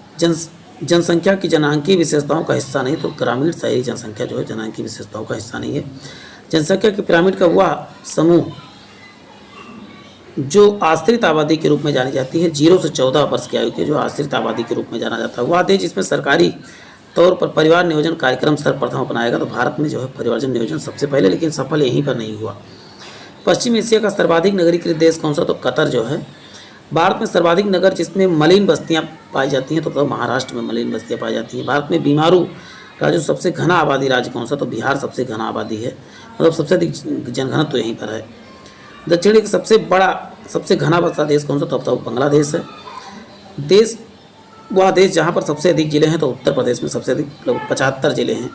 जनसंख्या की जनांकीय विशेषताओं का हिस्सा नहीं, तो ग्रामीण शहरी जनसंख्या जो है जनांकीय विशेषताओं का हिस्सा नहीं है। जनसंख्या की पिरामिड का वह समूह जो आश्रित आबादी के रूप में जानी जाती है, 0 से 14 वर्ष की आयु के जो आश्रित आबादी के रूप में जाना जाता है, वह देश जिसमें सरकारी तौर पर परिवार नियोजन कार्यक्रम सर्वप्रथम अपनाएगा, तो भारत में जो है परिवार नियोजन सबसे पहले, लेकिन सफल यहीं पर नहीं हुआ। पश्चिम एशिया का सर्वाधिक नगरीकृत देश कौन सा, तो कतर जो है। भारत में सर्वाधिक नगर जिसमें मलिन बस्तियां पाई जाती हैं, तो महाराष्ट्र में मलिन बस्तियां पाई जाती हैं। भारत में बीमारू राज्य सबसे घना आबादी राज्य कौन सा, तो बिहार सबसे घना आबादी है, मतलब सबसे अधिक जनघनत्व तो यहीं पर है। दक्षिण का सबसे बड़ा सबसे घना बसा देश कौन सा, तो बताओ बांग्लादेश है। देश वह देश जहाँ पर सबसे अधिक जिले हैं, तो उत्तर प्रदेश में सबसे अधिक 75 जिले हैं।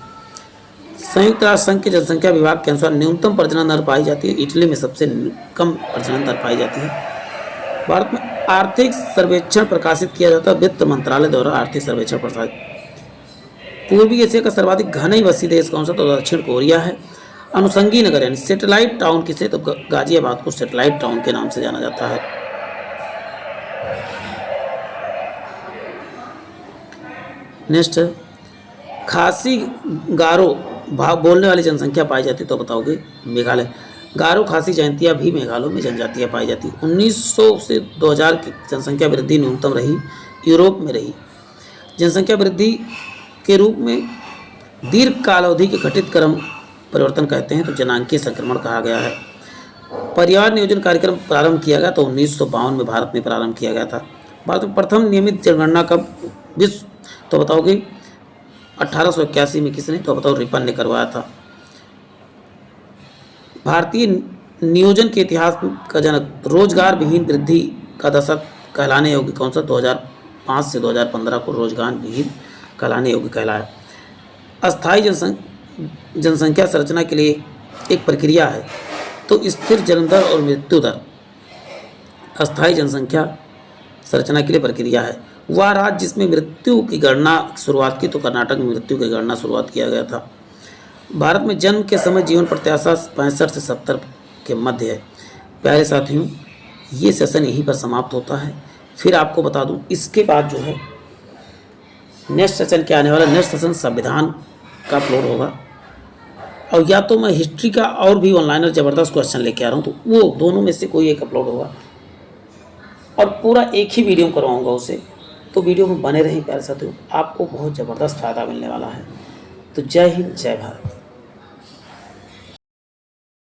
संयुक्त राष्ट्र संघ के जनसंख्या विभाग के अनुसार न्यूनतम प्रजनन दर पाई जाती है, इटली में सबसे कम प्रजनन दर पाई जाती है। भारत में आर्थिक सर्वेक्षण प्रकाशित किया जाता है, वित्त मंत्रालय द्वारा आर्थिक सर्वेक्षण प्रकाशित। पूर्वी एशिया का सर्वाधिक घने बसी देश कौन सा, तो दक्षिण कोरिया है। अनुषंगी नगर यानी सैटेलाइट टाउन किसे, तो गाजियाबाद को सैटेलाइट टाउन के नाम से जाना जाता है। नेक्स्ट, खासी गारो बोलने वाली जनसंख्या पाई जाती है, तो बताओगे मेघालय। गारो खासी जयंतियाँ भी मेघालय में जनजातियाँ पाई जाती हैं। 1900 से 2000 की जनसंख्या वृद्धि न्यूनतम रही, यूरोप में रही। जनसंख्या वृद्धि के रूप में दीर्घ काल अवधि के घटित क्रम परिवर्तन कहते हैं, तो जनांकीय संक्रमण कहा गया है। परिवार नियोजन कार्यक्रम प्रारंभ किया गया, तो 1952 में भारत में प्रारंभ किया गया था। भारत में प्रथम नियमित जनगणना कब विश्व, तो बताओगे 1881 में किसने, तो बताओ रिपन ने करवाया था। भारतीय नियोजन के इतिहास का जनक रोजगार विहीन वृद्धि का दशक कहलाने योग्य कौन सा, 2005 से 2015 को रोजगार विहीन कहलाने योग्य कहलाया। अस्थायी जनसंख्या संरचना के लिए एक प्रक्रिया है, तो स्थिर जन्म दर और मृत्यु दर अस्थायी जनसंख्या संरचना के लिए प्रक्रिया है। वह राज्य जिसमें मृत्यु की गणना शुरुआत की, तो कर्नाटक में मृत्यु की गणना शुरुआत किया गया था। भारत में जन्म के समय जीवन प्रत्याशा 65 से 70 के मध्य है। प्यारे साथियों, ये सेशन यहीं पर समाप्त होता है। फिर आपको बता दूं, इसके बाद जो है नेक्स्ट सेशन क्या आने वाला, नेक्स्ट सेशन संविधान का अपलोड होगा, और या तो मैं हिस्ट्री का और भी ऑनलाइनर ज़बरदस्त क्वेश्चन लेके आ रहा हूँ, तो वो दोनों में से कोई एक अपलोड होगा, और पूरा एक ही वीडियो करवाऊँगा उसे। तो वीडियो में बने रहें प्यारे साथियों, आपको बहुत ज़बरदस्त फ़ायदा मिलने वाला है। तो जय हिंद, जय भारत।